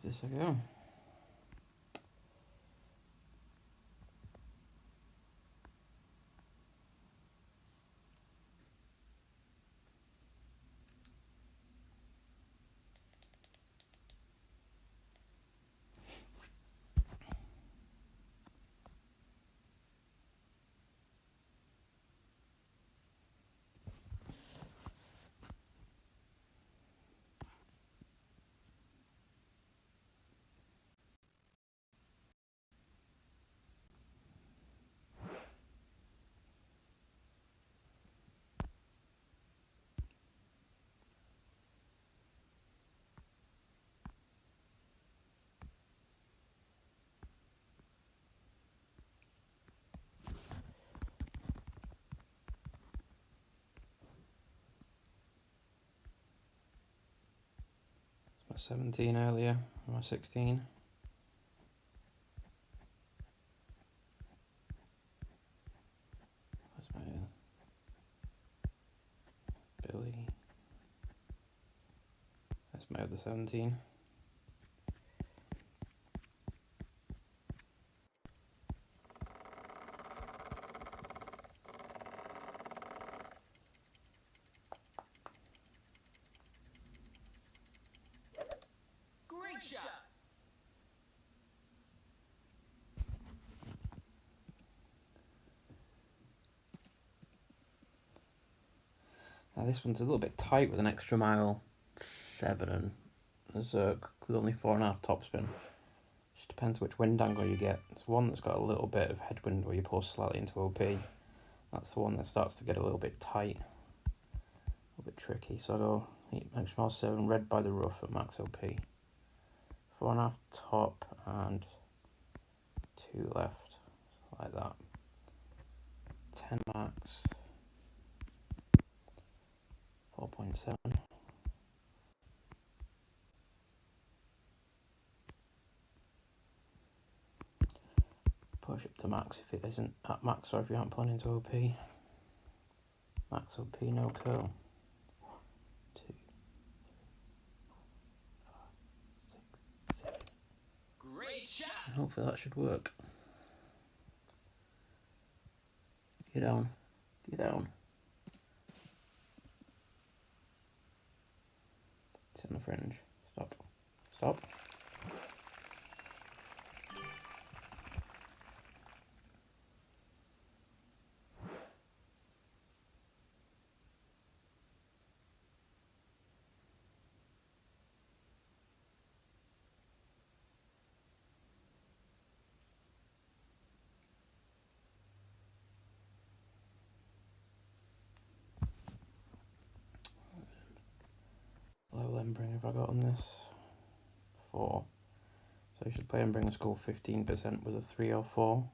Give this a go. My 17 earlier, my 16. Where's my Billy? That's my other 17. Great shot. Now this one's a little bit tight with an extra mile 7 and there's with only 4.5 topspin. Just depends which wind angle you get. There's one that's got a little bit of headwind where you pull slightly into OP. That's the one that starts to get a little bit tight, a little bit tricky. So I go extra mile 7, red by the rough at max OP. 4.5 top and 2 left, like that. 10 max, 4.7. Push up to max if it isn't at max, or if you aren't pulling into OP. Max OP, no curl. 2, 3, 4, 5, 6, 7. Great shot. And hopefully that should work. Get down. Get down. It's on the fringe. Stop. Stop. Level Embring have I got on this? 4. So you should play Embring and score 15% with a 3 or 4.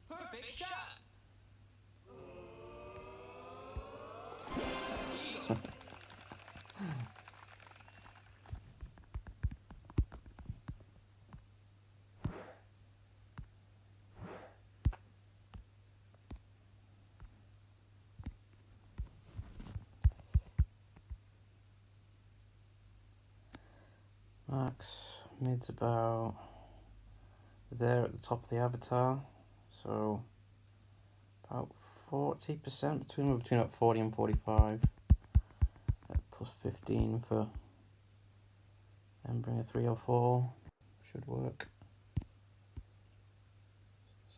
Perfect shot. Max, mid's about there at the top of the avatar. So about 40%, between about 40 and 45. Plus 15 for Embring a 3 or 4. Should work.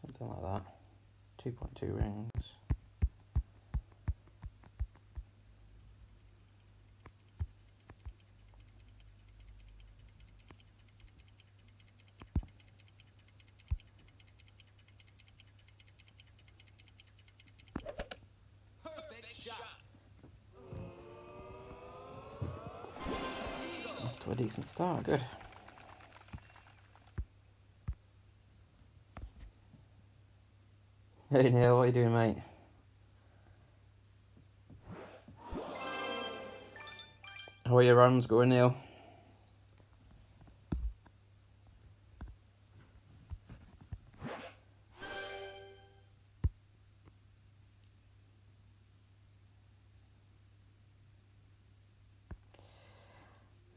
Something like that. 2.2 rings. Perfect shot. Off to a decent start, good. Hey Neil, what are you doing, mate? How are your rounds going, Neil?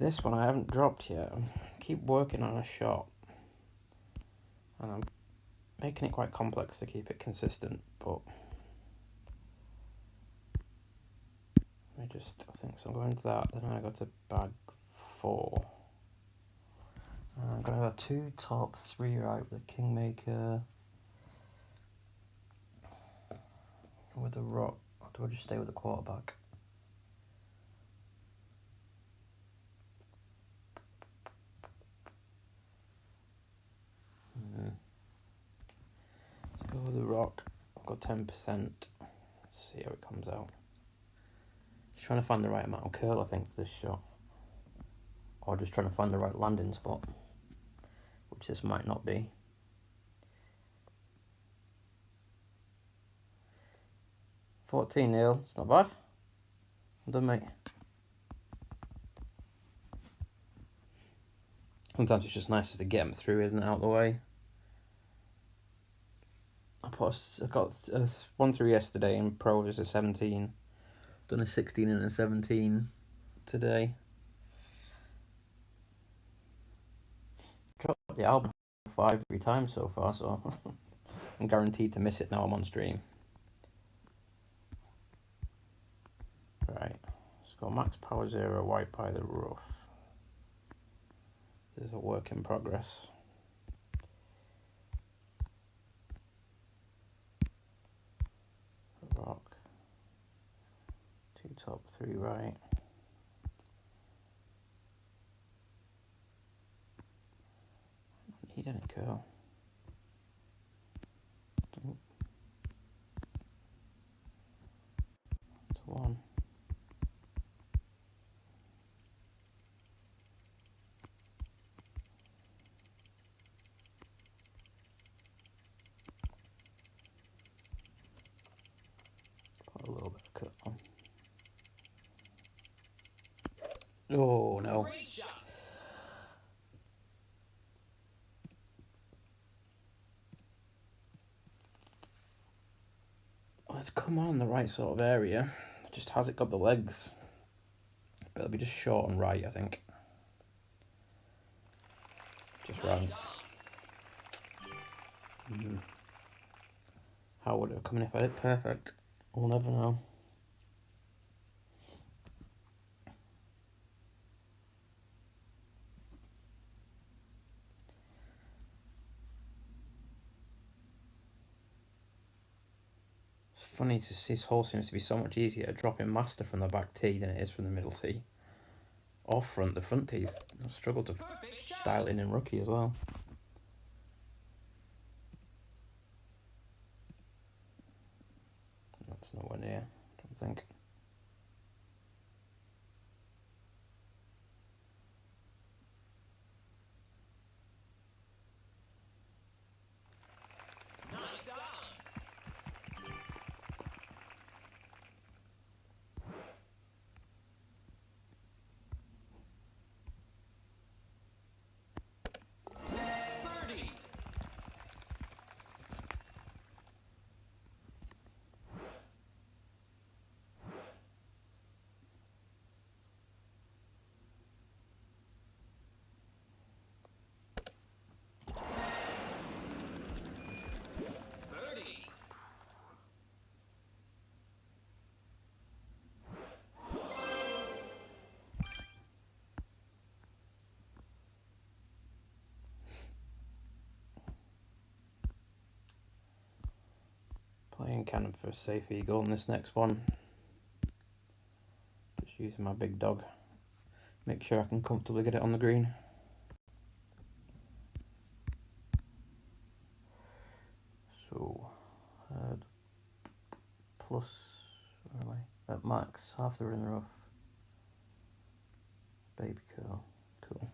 This one I haven't dropped yet. I keep working on a shot, and I'm making it quite complex to keep it consistent, but I think so. I'm going to that, then I go to bag 4. I'm going to have 2 top, 3 right with a Kingmaker, with a rock, or do I just stay with the quarterback? Let's go with the rock. I've got 10%. Let's see how it comes out. Just trying to find the right amount of curl, I think, for this shot. Or just trying to find the right landing spot, which this might not be. 14-0, it's not bad. Well done, mate. Sometimes it's just nicer to get them through, isn't it, out of the way. I got a 1-3 yesterday in Pro, was a 17. Done a 16 and a 17 today. Dropped the album 5 times so far, so I'm guaranteed to miss it now I'm on stream. Right, let's go max power 0, white by the rough. This is a work in progress. Rock. 2 top, 3 right. Don't need any curl. To 1. Put a little bit of cut on. Oh no. Great shot. Well, it's come on the right sort of area. It just hasn't got the legs. But it'll be just short and right, I think. Just right. How would it have come in if I did perfect? We'll never know. It's funny to see this hole seems to be so much easier dropping master from the back tee than it is from the middle tee. Or the front tees. I struggle to dial it in rookie as well. That's nowhere near, I don't think. Nice on. Birdie. Birdie. Playing cannon for a safe eagle in this next one. Just using my big dog. Make sure I can comfortably get it on the green. So, plus, where am I? At max, half the in the rough. Baby curl, cool.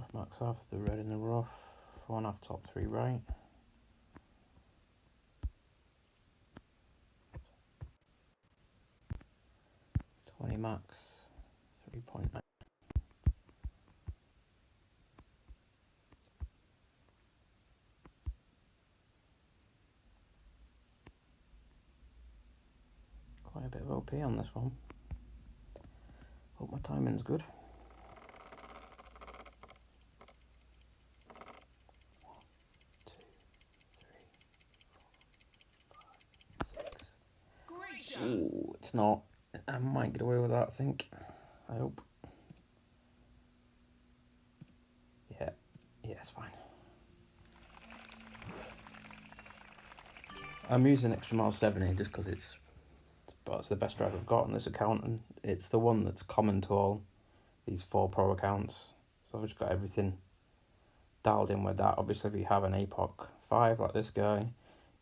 off, max off, the red in the rough, 4.5 top 3 right. Twenty max, 3.9. Quite a bit of OP on this one. Hope my timing's good. 1, 2, 3, 4, 5, 6. Great shot. Ooh, it's not. I might get away with that, I think. I hope. Yeah, it's fine. I'm using Extra Mile 70 just because it's the best drive I've got on this account, and it's the one that's common to all these 4 Pro accounts. So I've just got everything dialed in with that. Obviously, if you have an APOC 5 like this guy,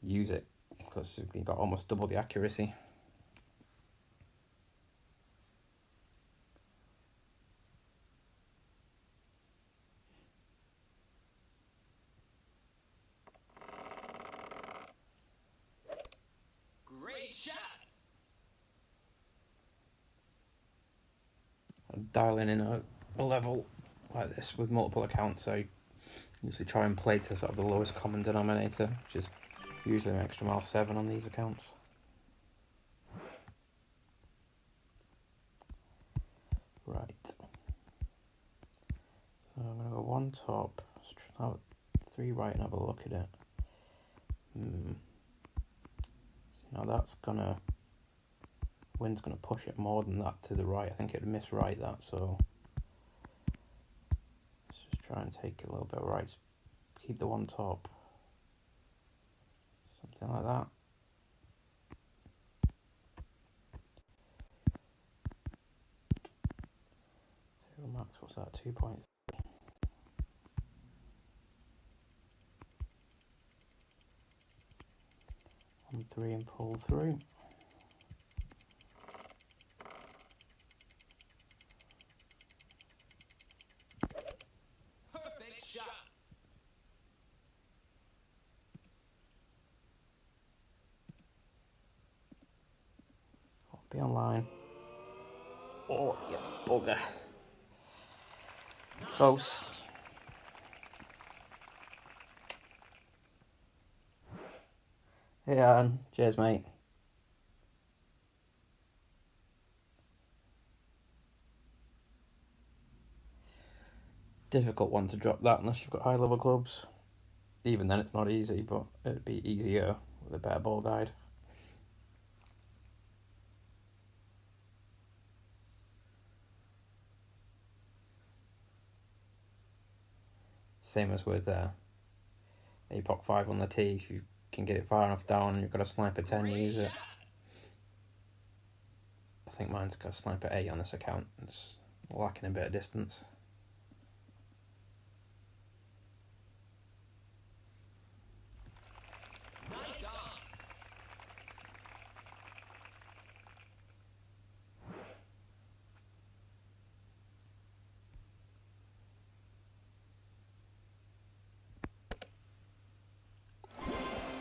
use it because you've got almost double the accuracy. Great shot. I'm dialing in a level like this with multiple accounts. I usually try and play to sort of the lowest common denominator, which is usually an Extra Mile 7 on these accounts. Right. So I'm going to go 1 top, out 3 right and have a look at it. Now that's gonna, wind's gonna push it more than that to the right. I think it'd miss right that, so let's just try and take a little bit of right. Keep the 1 top. Something like that. Zero max, what's that? 2.3. 1, 3 and pull through. Perfect shot. Be online. Oh, you bugger. Close. Hey, Aaron. Cheers, mate. Difficult one to drop that unless you've got high level clubs. Even then, it's not easy, but it'd be easier with a better ball guide. Same as with APOC 5 on the tee. If you can get it far enough down and you've got a sniper 10, use it. I think mine's got a sniper 8 on this account. It's lacking a bit of distance. Nice on.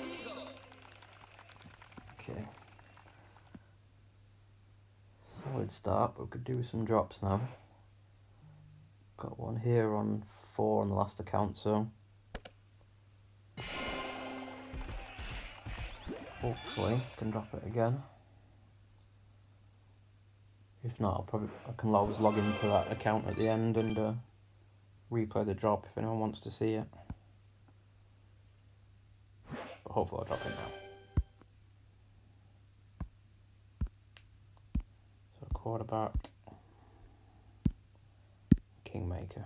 Eagle. Okay. Solid start, but we could do some drops now. Got one here on 4 on the last account, so hopefully can drop it again. If not, I can always log into that account at the end and replay the drop if anyone wants to see it. But hopefully I'll drop it now. So quarterback, kingmaker.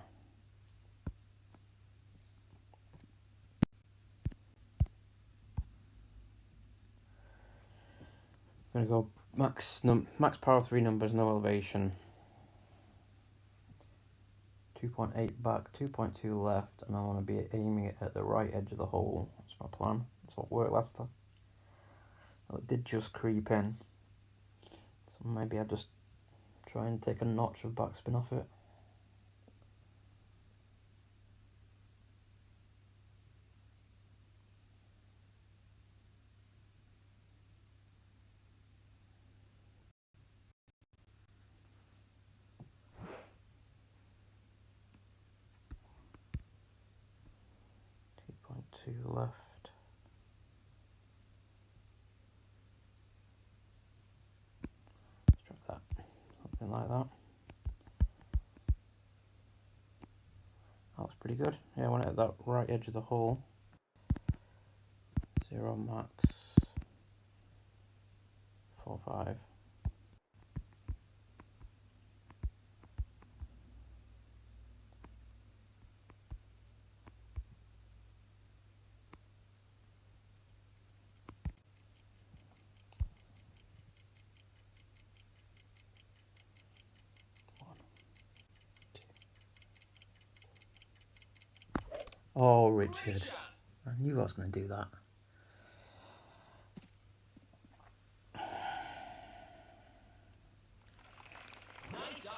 I'm gonna go max power 3 numbers, no elevation. 2.8 back, 2.2 left, and I want to be aiming it at the right edge of the hole. That's my plan. That's what worked last time. Well, it did just creep in, so maybe I'll just try and take a notch of backspin off it. left. Let's try that. Something like that. That was pretty good. Yeah, I went at that right edge of the hole. 0 max. 4, 5. Oh, Great Richard. shot. I knew I was going to do that. Nice on.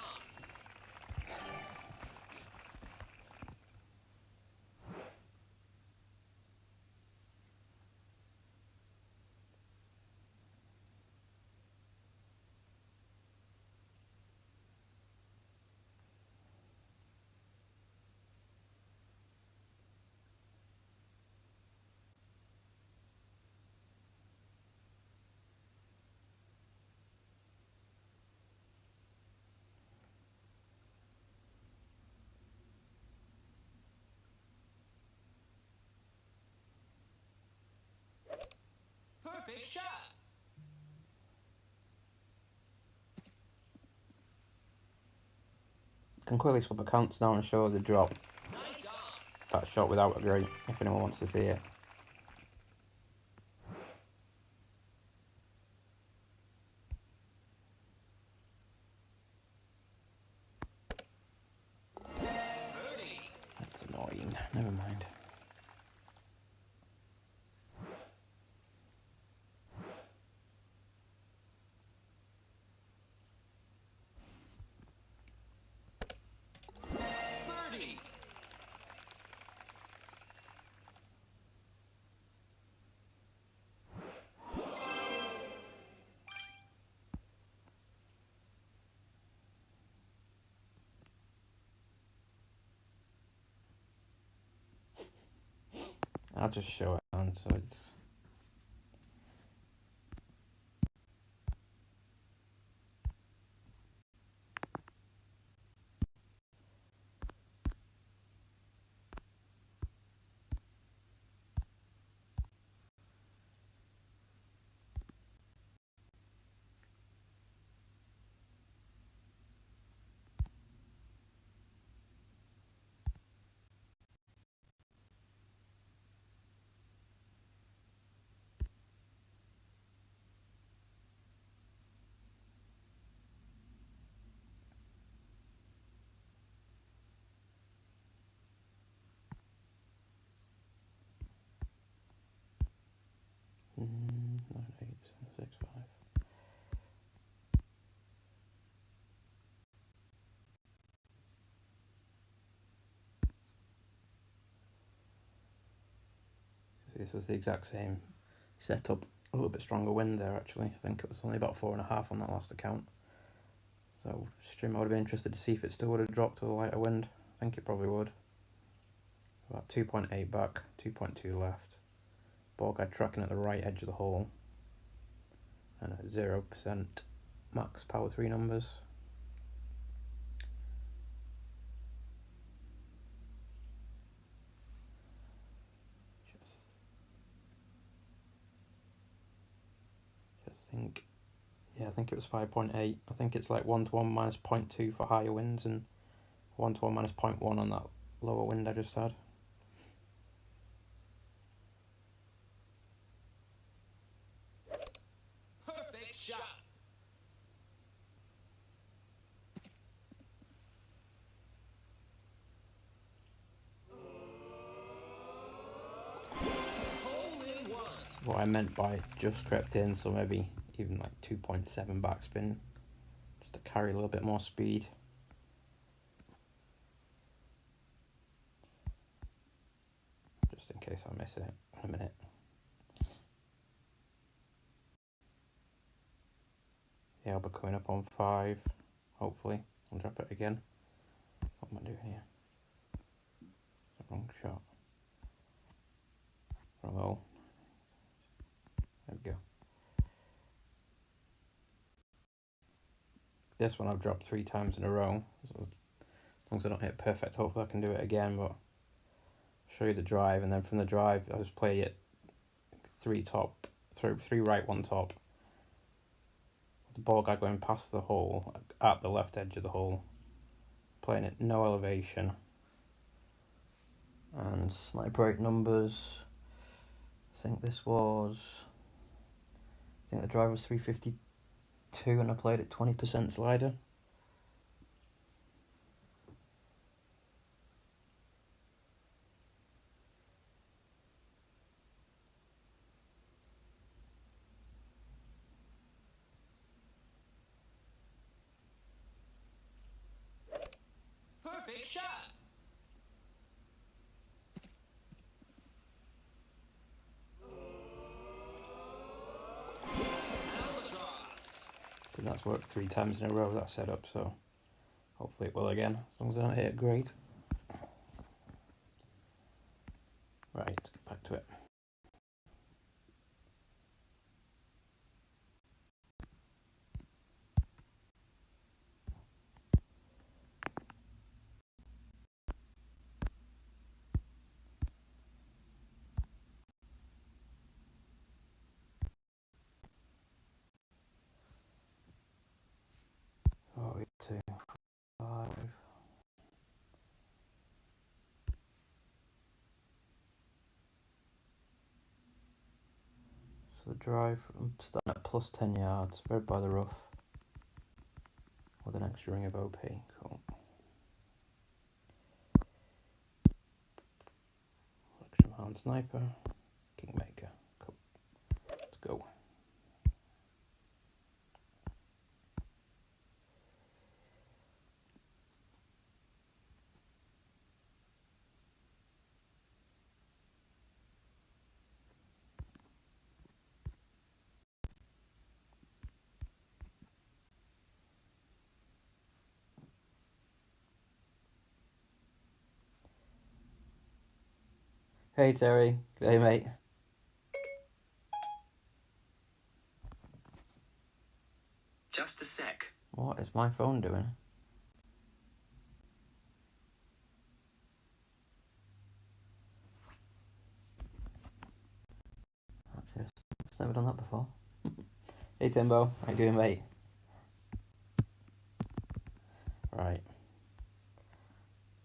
Perfect shot. Can quickly swap accounts now and show the drop. Nice on. That shot without a grate, if anyone wants to see it. Birdie. That's annoying. Never mind. Birdie. I'll just show it on so it's... Mm, 9, 8, 7, 6, 5. This was the exact same setup. A little bit stronger wind there actually. I think it was only about 4.5 on that last account. So stream, I would have been interested to see if it still would have dropped with a lighter wind. I think it probably would. About 2.8 back, 2.2 left. Ball guy tracking at the right edge of the hole. And at 0% max power 3 numbers. Just think. Yeah, I think it was 5.8. I think it's like 1 to 1 minus 0.2 for higher winds and 1 to 1 minus 0.1 on that lower wind I just had. Perfect shot. Hole in one. What I meant by just crept in, so maybe even like 2.7 backspin, just to carry a little bit more speed. Just in case I miss it in a minute. Yeah, I'll be coming up on 5, hopefully. I'll drop it again. What am I doing here? It's the wrong shot. Wrong hole. There we go. This one I've dropped 3 times in a row. So as long as I don't hit perfect, hopefully I can do it again. But I'll show you the drive, and then from the drive I just play it 3 right, 1 top. The ball guy going past the hole, at the left edge of the hole. Playing it no elevation. And sniper rate numbers. I think the drive was 352 and I played it 20% slider. Perfect shot. Albatross. So that's worked 3 times in a row, that setup, so hopefully it will again, as long as I don't hit it great. Right, let's get back to it. Oh, 2, 5. So the drive, I'm starting at plus 10 yards, red by the rough, with an extra ring of OP. Cool. Action hand sniper, kingmaker. Cool. Let's go. Hey Terry, hey mate. Just a sec. What is my phone doing? That's it. It's never done that before. Hey Timbo, how you doing mate? Right.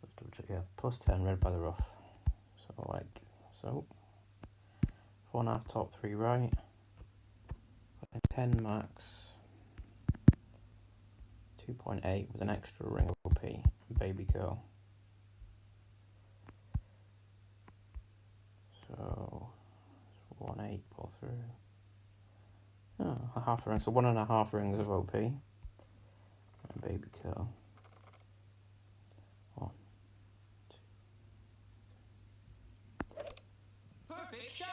Let's double check, yeah. Plus 10, red by the rough. So like so. 4.5 top, 3 right. 10 max. 2.8 with an extra ring of OP. Baby girl. So 1.8 pull through. Oh, a half a ring. So 1.5 rings of OP. And baby girl. 1. Perfect shot.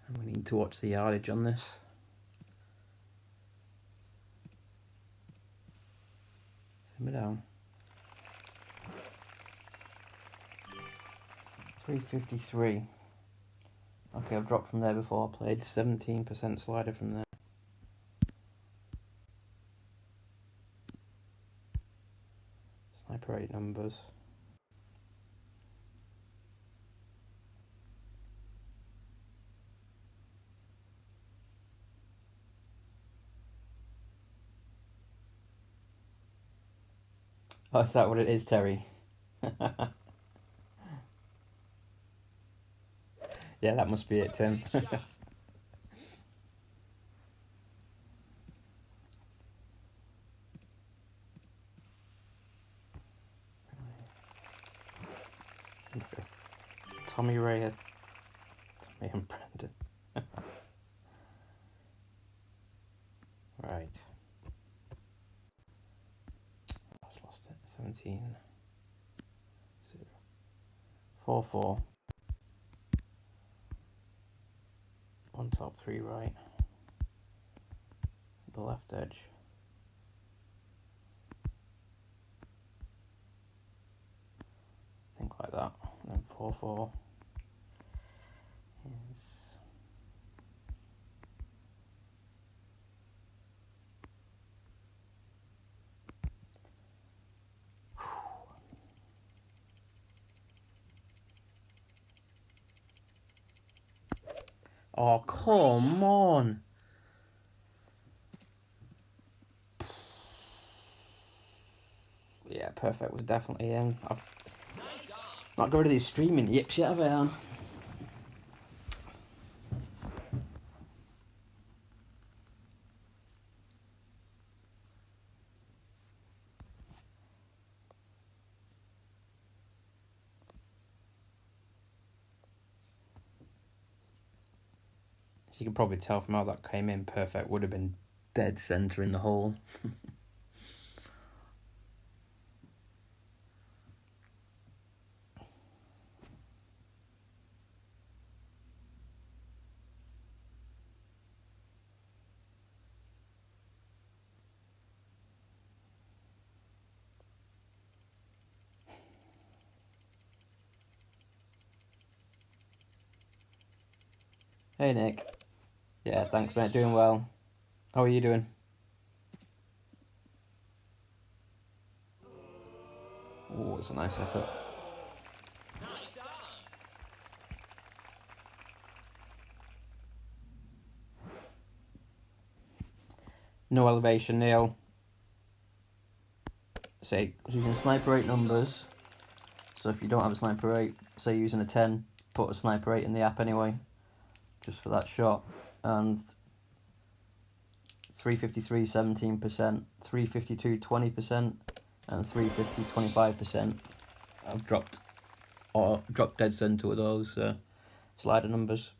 And we need to watch the yardage on this. Simmer down. 353. Okay, I've dropped from there before. I played 17% slider from there. Sniper rate numbers. Oh, is that what it is, Terry? Yeah, that must be it, Tim. Perfect shot. Tommy Ray, Tommy and Brendan. Right. I just lost it. 17. 4-4. 1 top, 3 right. The left edge. Think like that. And then 4-4. Oh, come on. Yeah, perfect was definitely in. I've not got rid of these streaming yips yet, have I, Anne? You can probably tell from how that came in, perfect would have been dead centre in the hole. Hey, Nick. Yeah, thanks, mate. Doing well. How are you doing? Oh, it's a nice effort. Nice on. No elevation, Neil. Say, using sniper 8 numbers. So if you don't have a sniper 8, say using a 10, put a sniper 8 in the app anyway. Just for that shot. And 353, 17%, 352, 20%, and 350, 25%. I've dropped dead center with those slider numbers.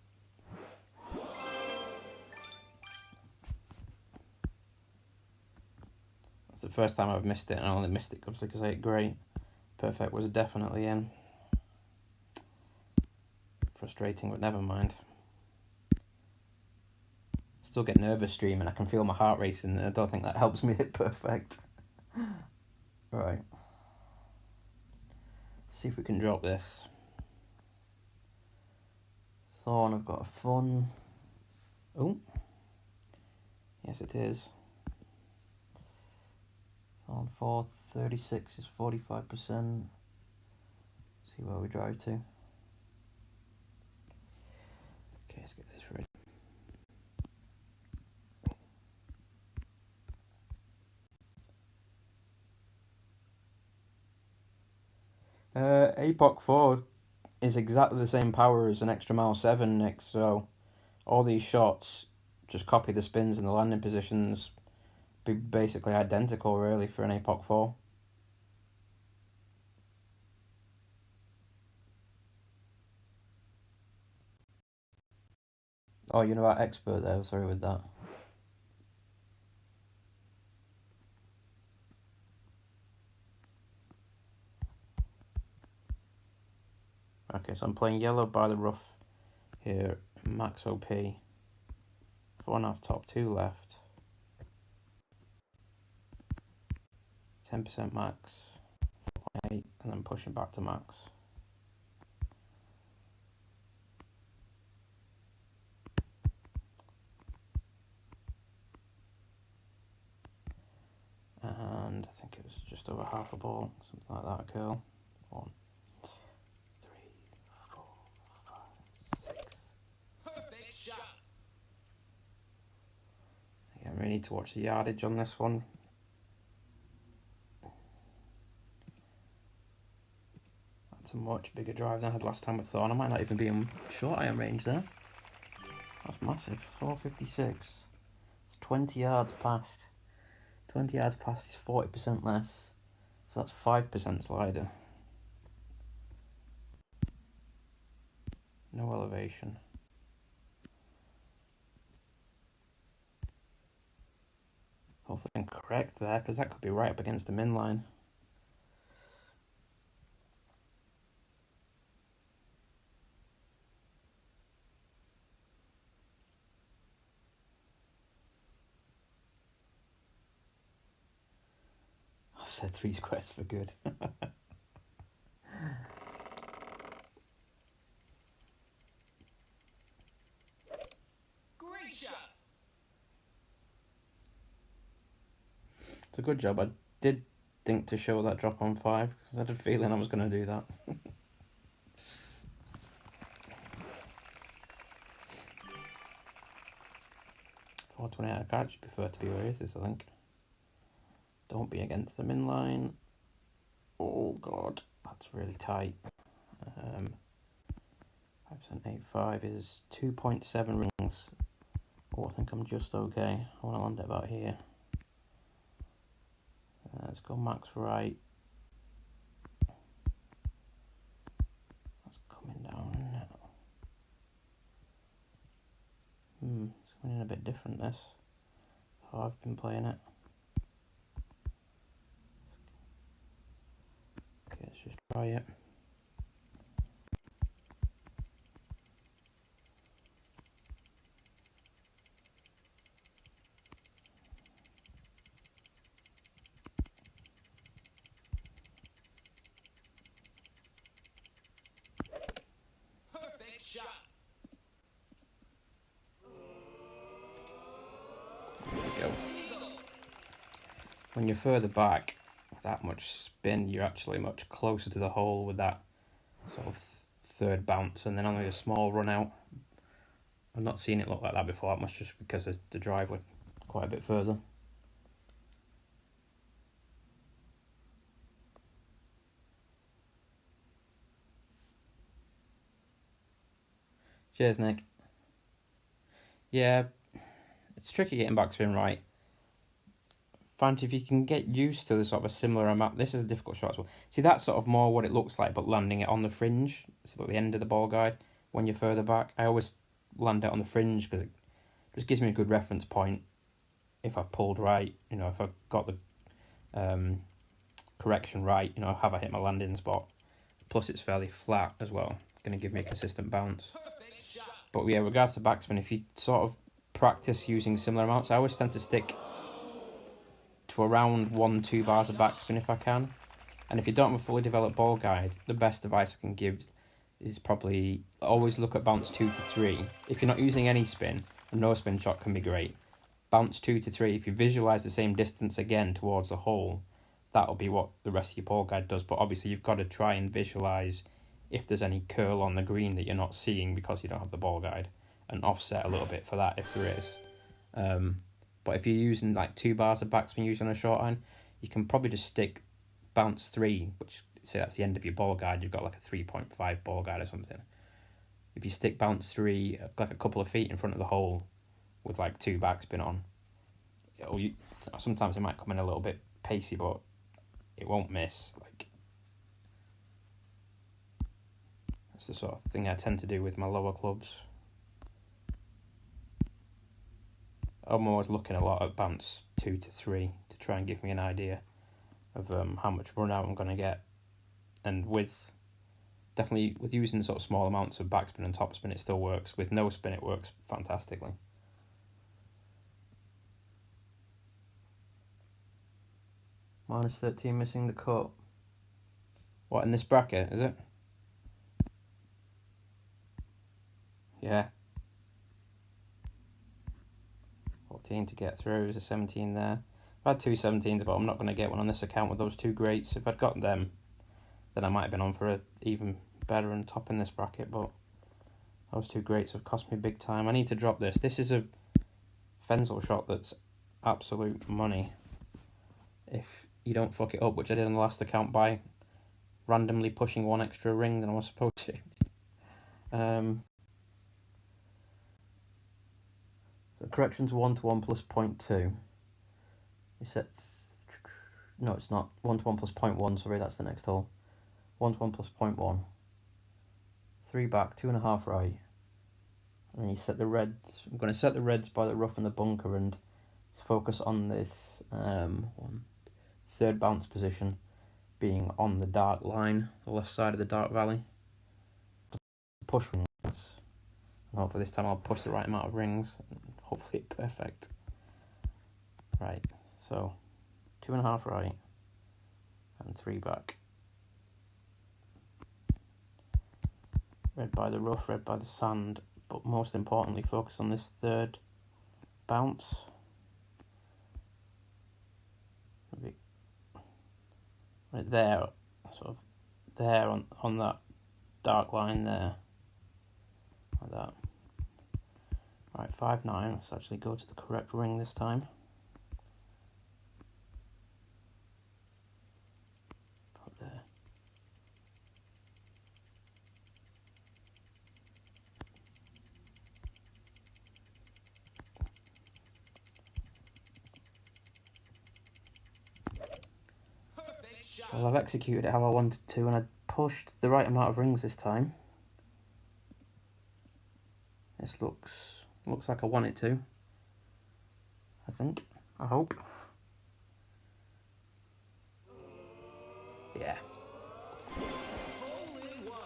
It's the first time I've missed it, and I only missed it obviously because I hit great. Perfect was definitely in. Frustrating, but never mind. Still get nervous streaming. I can feel my heart racing, and I don't think that helps me hit perfect. Right. See if we can drop this. Thorn, I've got a fun. Oh. Yes, it is. Thorn 436 is 45%. See where we drive to. Okay, let's get this ready. APOC 4 is exactly the same power as an Extra Mile 7, Nick, so all these shots, just copy the spins and the landing positions, be basically identical really for an APOC 4. Oh, you're not expert there, sorry with that. Okay, so I'm playing yellow by the rough here, max OP, 4.5 top, 2 left, 10% max, 8, and then pushing back to max. And I think it was just over half a ball, something like that, curl. 1, 3, 4, 5, 6. Perfect shot. Yeah, I really need to watch the yardage on this one. That's a much bigger drive than I had last time with Thorn. I might not even be in short iron range there. That's massive. 456. It's 20 yards past. 20 yards past is 40% less. So that's 5% slider. No elevation. Hopefully I'm correct there, because that could be right up against the min line. I've said 3 squares for good. Great shot. It's a good job. I did think to show that drop on 5, because I had a feeling I was going to do that. 428. I actually prefer to be where is this, I think. Don't be against them in line. Oh god, that's really tight. 5.85 is 2.7 rings. Oh, I think I'm just okay. I want to land it about here. Let's go max right. That's coming down now. It's coming in a bit different, this. How I've been playing it. Okay, let's just try it. Perfect shot. There we go. When you're further back, that much spin, you're actually much closer to the hole with that sort of third bounce, and then only a small run out. I've not seen it look like that before. That must just because the drive went quite a bit further. Cheers, Nick. Yeah, it's tricky getting backspin right. Find if you can get used to the sort of a similar amount. This is a difficult shot as well. See, that's sort of more what it looks like, but landing it on the fringe, so at the end of the ball guide, when you're further back. I always land it on the fringe because it just gives me a good reference point if I've pulled right, you know, if I've got the correction right, you know, have I hit my landing spot. Plus it's fairly flat as well, going to give me a consistent bounce. But yeah, regards to backspin, if you sort of practice using similar amounts, I always tend to stick to around 1-2 bars of backspin if I can. And if you don't have a fully developed ball guide, the best advice I can give is probably always look at bounce 2 to 3. If you're not using any spin, a no spin shot can be great. Bounce 2 to 3, if you visualize the same distance again towards the hole, that'll be what the rest of your ball guide does. But obviously you've got to try and visualize if there's any curl on the green that you're not seeing because you don't have the ball guide, and offset a little bit for that if there is. But if you're using like 2 bars of backspin using a short iron, you can probably just stick bounce 3, which say that's the end of your ball guide. You've got like a 3.5 ball guide or something. If you stick bounce 3 like a couple of feet in front of the hole with like 2 backspin on, sometimes it might come in a little bit pacey, but it won't miss. Like, that's the sort of thing I tend to do with my lower clubs. I'm always looking a lot at bounce 2 to 3 to try and give me an idea of how much run out I'm going to get. And definitely with using sort of small amounts of backspin and topspin, it still works. With no spin, it works fantastically. Minus 13 missing the cut. What, in this bracket, is it? Yeah. 14 to get through, there's a 17 there. I've had 2 17s, but I'm not going to get one on this account with those 2 greats. If I'd got them, then I might have been on for a even better and top in this bracket, but those 2 greats have cost me big time. I need to drop this. This is a Fenzel shot that's absolute money. If you don't fuck it up, which I did on the last account by randomly pushing 1 extra ring than I was supposed to. The correction's 1 to 1 plus 0.2. You set... No, it's not. 1 to 1 plus 0.1, sorry, that's the next hole. 1 to 1 plus 0.1. 3 back, 2.5 right. And then you set the reds. I'm going to set the reds by the rough and the bunker and focus on this third bounce position being on the dark line, the left side of the dark valley. Push rings. And hopefully this time I'll push the right amount of rings. And hopefully it's perfect. Right, so 2.5 right and 3 back. Red by the rough, red by the sand, but most importantly focus on this third bounce. Maybe right there, sort of there on that dark line there, like that. Right, 5-9. Let's actually go to the correct ring this time. Put there. Perfect shot. Well, I've executed it how I wanted to, and I pushed the right amount of rings this time. This looks like I want it to. I think. I hope. Yeah. Hole in one.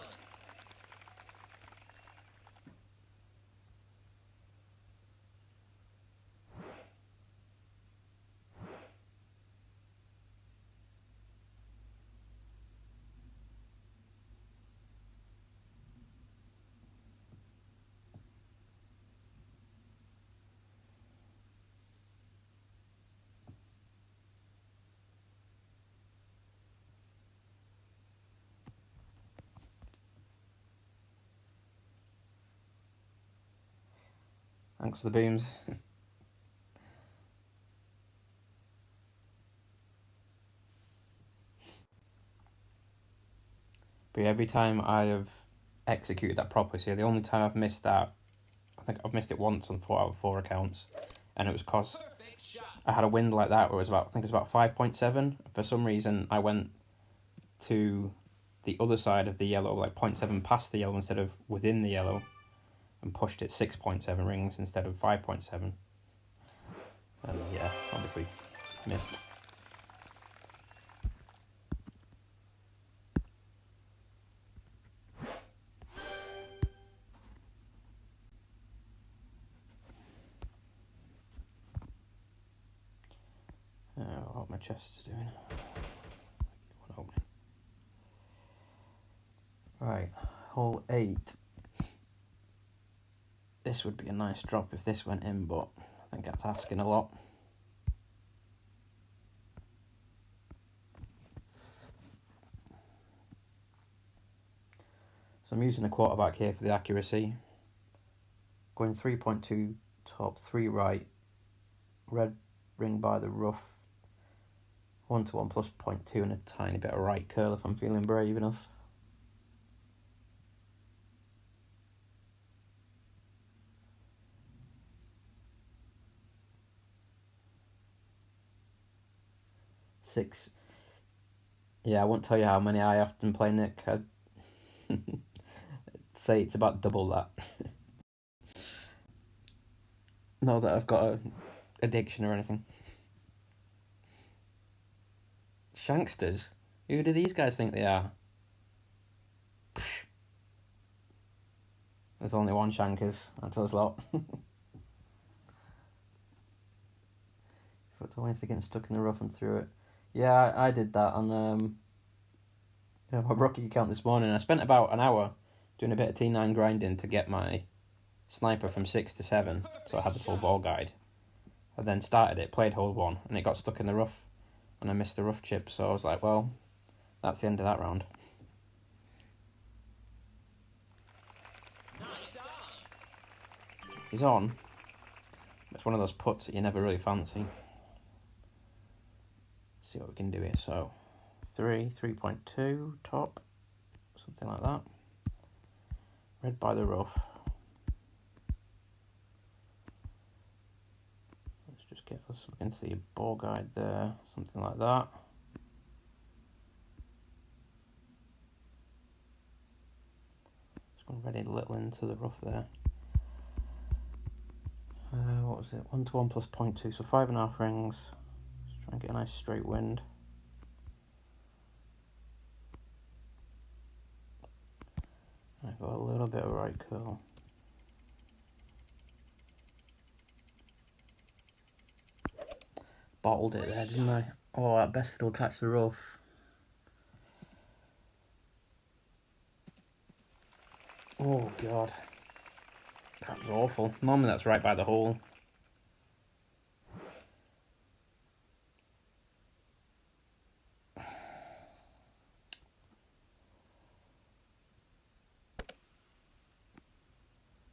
Thanks for the booms. But every time I have executed that properly, so the only time I've missed that, I think I've missed it once on 4 out of 4 accounts, and it was because Perfect shot. I had a wind like that where it was about, I think it was about 5.7. For some reason, I went to the other side of the yellow, like 0.7 past the yellow instead of within the yellow, and pushed it 6.7 rings instead of 5.7. And yeah, obviously missed. What my chest is doing. One opening. Right, hole 8. This would be a nice drop if this went in, but I think that's asking a lot. So I'm using a quarterback here for the accuracy. Going 3.2 top, 3 right, red ring by the rough, 1-1 plus 0.2 and a tiny bit of right curl if I'm feeling brave enough. Six. Yeah, I won't tell you how many I often play, Nick. I'd say it's about double that. Not that I've got an addiction or anything. Shanksters? Who do these guys think they are? Psh. There's only one Shankers. That's us lot. It's always getting stuck in the rough and through it. Yeah, I did that on my rookie account this morning. I spent about an hour doing a bit of T9 grinding to get my sniper from 6 to 7, so I had the full ball guide. I then started it, played hole 1, and it got stuck in the rough, and I missed the rough chip, so I was like, well, that's the end of that round. Nice on. He's on. It's one of those putts that you never really fancy. Let's see what we can do here. So, 3.2 top, something like that. Red by the rough. Let's just get us, we can see a ball guide there, something like that. Just going ready a little into the rough there. What was it? 1-1 plus 0.2, so 5.5 rings. Just try and get a nice straight wind. I got a little bit of right curl. Bottled it there, didn't I? Oh, at best still catch the rough. Oh, God. That was awful. Normally that's right by the hole.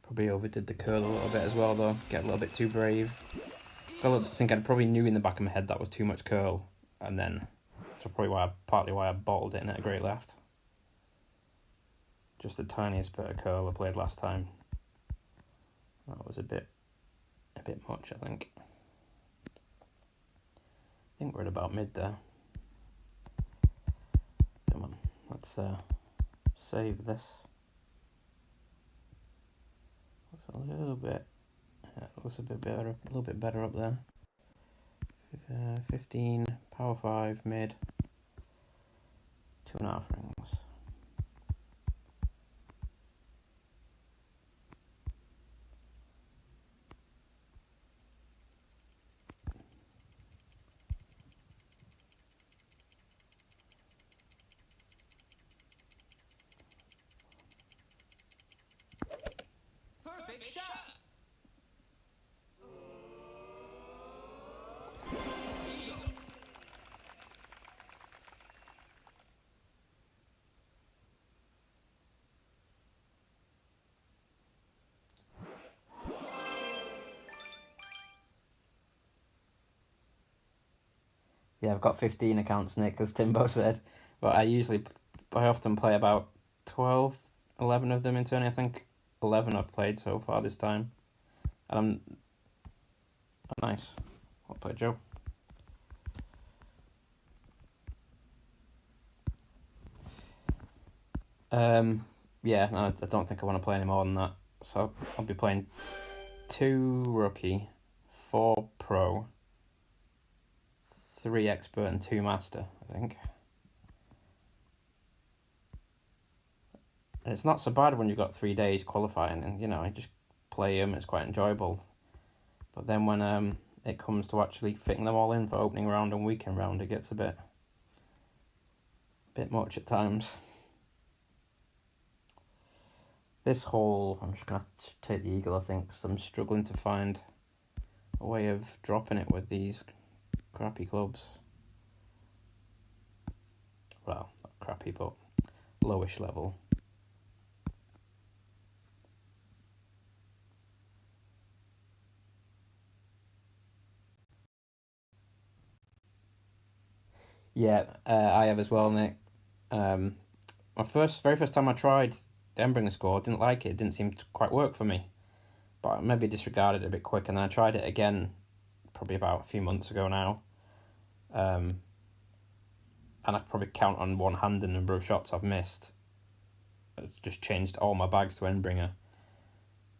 Probably overdid the curl a little bit as well, though. Get a little bit too brave. I think I probably knew in the back of my head that was too much curl, and then that's probably partly why I bottled it in at a great left. Just the tiniest bit of curl I played last time. That was a bit much, I think. I think we're at about mid there. Come on, let's save this. Looks a little bit. Yeah, it looks a little bit better up there. 15, power 5, mid, 2.5 rings. Perfect shot. Yeah, I've got 15 accounts, Nick, as Timbo said. But I often play about 12, 11 of them in turn. I think 11 I've played so far this time. And nice. Well played, Joe. Yeah, no, I don't think I want to play any more than that. So I'll be playing 2 rookie, 4 pro, 3 expert, and 2 master, I think. And it's not so bad when you've got 3 days qualifying, and you just play them. It's quite enjoyable. But then when it comes to actually fitting them all in for opening round and weekend round, it gets a bit much at times. This hole, I'm just going to have to take the eagle, I think, because I'm struggling to find a way of dropping it with these crappy clubs. Well, not crappy, but lowish level. Yeah, I have as well, Nick. My very first time I tried Embringer score, didn't like it. It didn't seem to quite work for me. But I maybe disregarded it a bit quick, and then I tried it again probably about a few months ago now. And I could probably count on one hand the number of shots I've missed. It's just changed all my bags to Endbringer.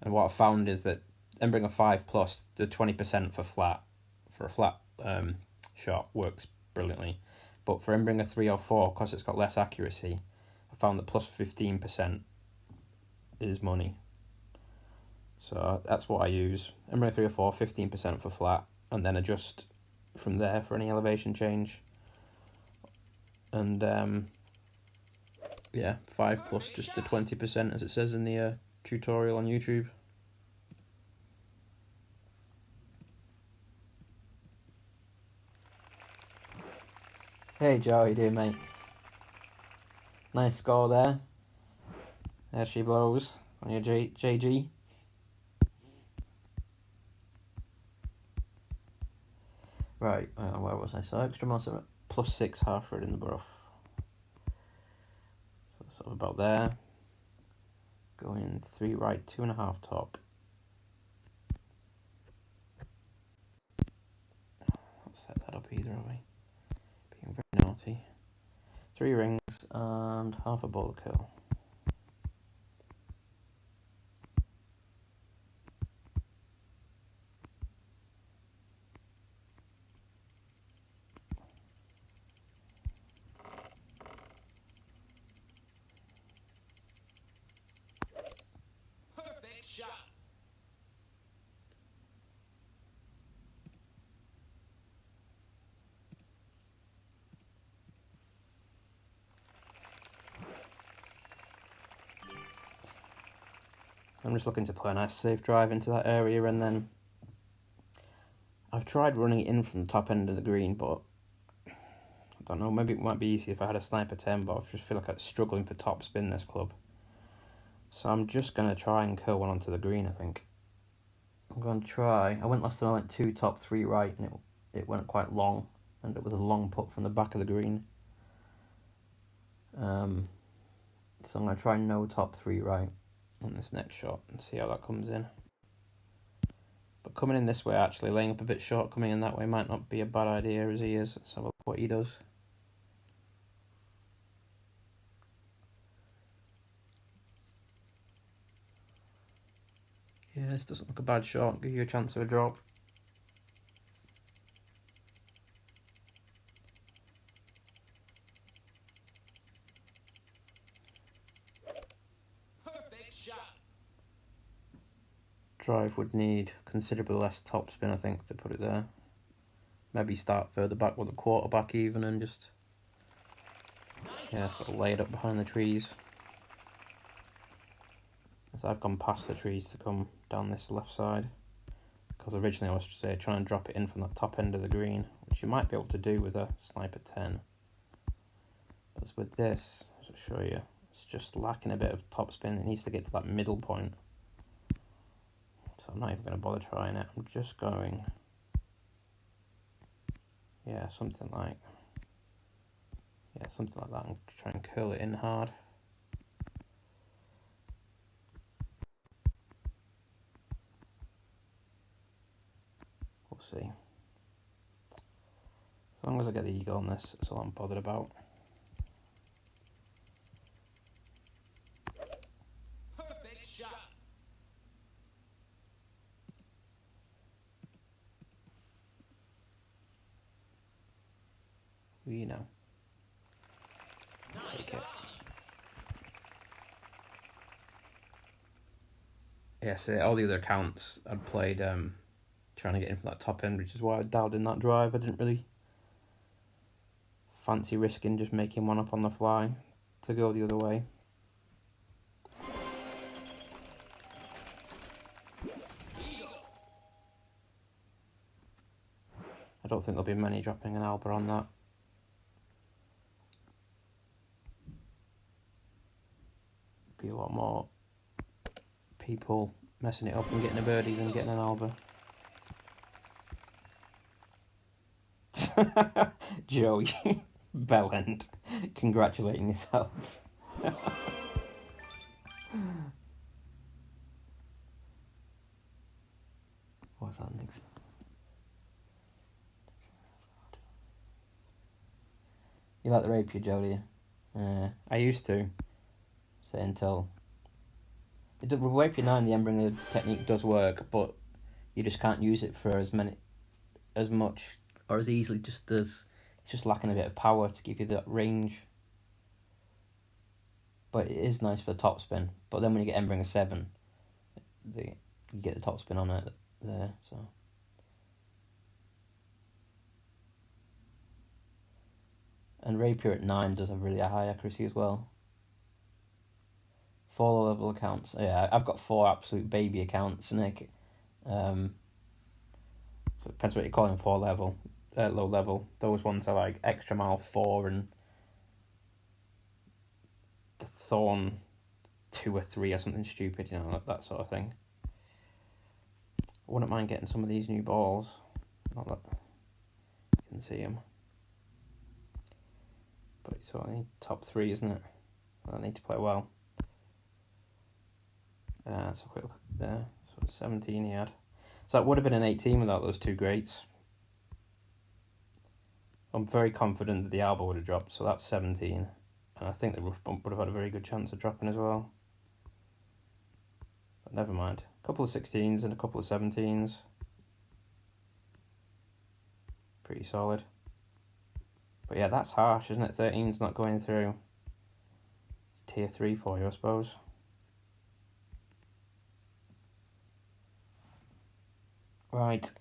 And what I found is that Endbringer 5 plus, the 20% for a flat shot works brilliantly. But for Endbringer 3 or 4, because it's got less accuracy, I found that plus 15% is money. So that's what I use. Endbringer 3 or 4, 15% for flat, and then adjust from there for any elevation change. And 5 plus just the 20%, as it says in the tutorial on YouTube. Hey Joe, how you doing, mate? Nice score there. There she blows on your JG. Right, where was I? So extra more, so plus 6 half red in the brough. So sort of about there. Going 3 right, 2.5 top. Not set that up either, have I? Being very naughty. 3 rings and half a ball curl. Perfect shot. I'm just looking to play a nice safe drive into that area, and then I've tried running it in from the top end of the green, but I don't know, maybe it might be easy if I had a sniper 10, but I just feel like I'm struggling for top spin this club. So I'm just going to try and curl one onto the green, I think. I'm going to try. I went last time, I went 2 top, 3 right, and it went quite long. And it was a long putt from the back of the green. So I'm going to try no top 3 right on this next shot and see how that comes in. But coming in this way, actually, laying up a bit short, coming in that way might not be a bad idea as he is. Let's have a look what he does. Yeah, this doesn't look a bad shot. Give you a chance of a drop. Perfect shot. Drive would need considerably less topspin, I think, to put it there. Maybe start further back with a quarterback even and just, yeah, sort of lay it up behind the trees. As I've gone past the trees to come down this left side. Because originally I was trying to drop it in from that top end of the green, which you might be able to do with a sniper 10. But with this, as I'll show you, it's just lacking a bit of topspin. It needs to get to that middle point. So I'm not even going to bother trying it. I'm just going, yeah, something like that, and try and curl it in hard. We'll see. As long as I get the eagle on this, that's all I'm bothered about. Perfect shot. You know. Nice Take it. on. Yeah, so all the other accounts I'd played trying to get in from that top end, which is why I dialed in that drive. I didn't really fancy risking just making one up on the fly to go the other way. Eagle. I don't think there'll be many dropping an Alba on that. Be a lot more people messing it up and getting a birdie than getting an Alba. Joey Bellend, congratulating yourself. What's that next? You like the rapier, Joe, do you? I used to. Say until... With rapier 9, the Embringer technique does work, but you just can't use it for as much, or as easily, just as... It's just lacking a bit of power to give you that range. But it is nice for the topspin. But then when you get Embringer 7, you get the topspin on it there, so... And rapier at 9 does have really high accuracy as well. 4 low-level accounts. Yeah, I've got 4 absolute baby accounts, Nick. So it depends what you call them, 4 level, low level. Those ones are like Extra Mile 4 and the Thorn 2 or 3 or something stupid, you know, that sort of thing. I wouldn't mind getting some of these new balls. Not that you can see them. But it's only top 3, isn't it? I need to play well. So quick look there. So 17 he had. So that would have been an 18 without those 2 greats. I'm very confident that the Alba would have dropped, so that's 17. And I think the roof bump would have had a very good chance of dropping as well. But never mind. A couple of 16s and a couple of 17s. Pretty solid. But yeah, that's harsh, isn't it? 13's not going through. It's tier 3 for you, I suppose. Right.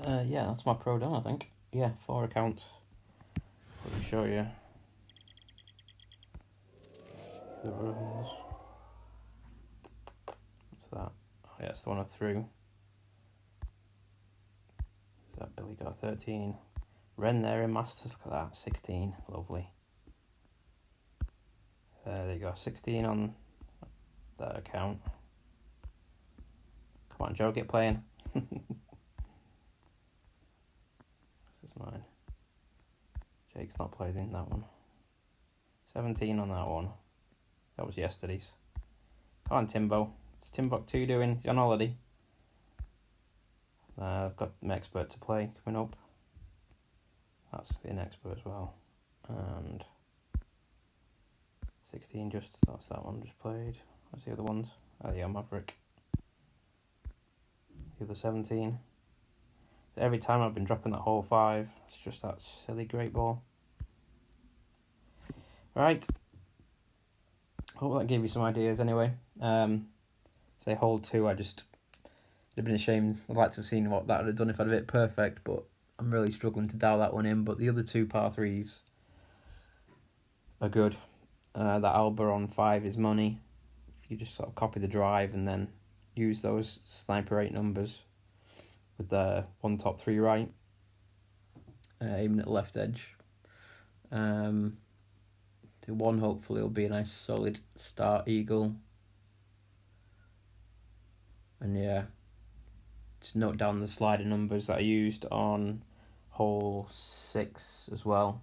Yeah, that's my pro done, I think. Yeah, 4 accounts. Let me show you the runs. What's that? Oh yeah, it's the one I threw. Is that Billy got 13? Ren there in Masters, look at that, 16, lovely. There you go, 16 on that account. Come on, Joe, get playing. This is mine. Jake's not played in that one. 17 on that one. That was yesterday's. Come on, Timbo. What's Timbuktu doing? He's on holiday. I've got an expert to play coming up. That's an expert as well. And 16 that's that one just played. What's the other ones? Oh yeah, Maverick. The other 17. So every time I've been dropping that whole 5, it's just that silly great ball. Right. Hope that gave you some ideas anyway. Say hole 2, it'd have been a shame. I'd like to have seen what that would have done if I'd have hit perfect, but I'm really struggling to dial that one in. But the other 2 par 3s are good. That Alba on 5 is money. If you just sort of copy the drive and then use those sniper 8 numbers with the 1 top 3 right, aiming at the left edge. The 1 hopefully will be a nice solid start eagle. And yeah, just note down the slider numbers that I used on hole 6 as well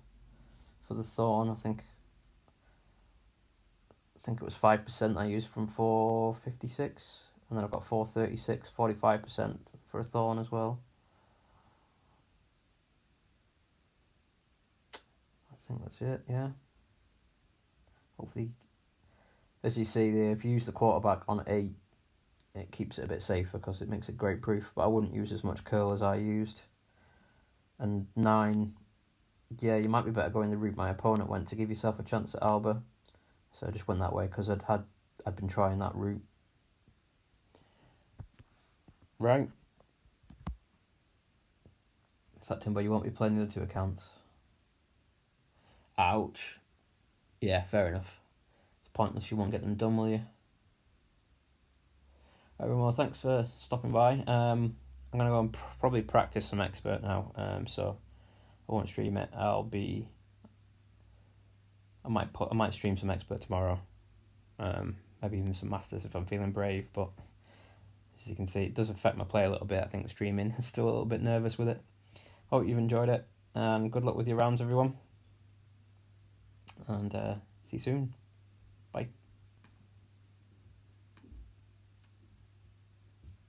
for the thorn. I think it was 5% I used from 456, and then I've got 436, 45% for a thorn as well. I think that's it, yeah. Hopefully, as you see there, if you use the quarterback on 8, it keeps it a bit safer because it makes it great proof, but I wouldn't use as much curl as I used. And 9, yeah, you might be better going the route my opponent went to give yourself a chance at Alba. So I just went that way because I'd been trying that route. Right. Is that Timbo? You won't be playing the other 2 accounts? Ouch. Yeah, fair enough. It's pointless. You won't get them done, will you? Everyone, well, thanks for stopping by. I'm gonna go and probably practice some expert now. So I won't stream it. I might stream some expert tomorrow. Maybe even some masters if I'm feeling brave. But as you can see, it does affect my play a little bit. I think the streaming is still a little bit nervous with it. Hope you've enjoyed it, and good luck with your rounds, everyone. And see you soon.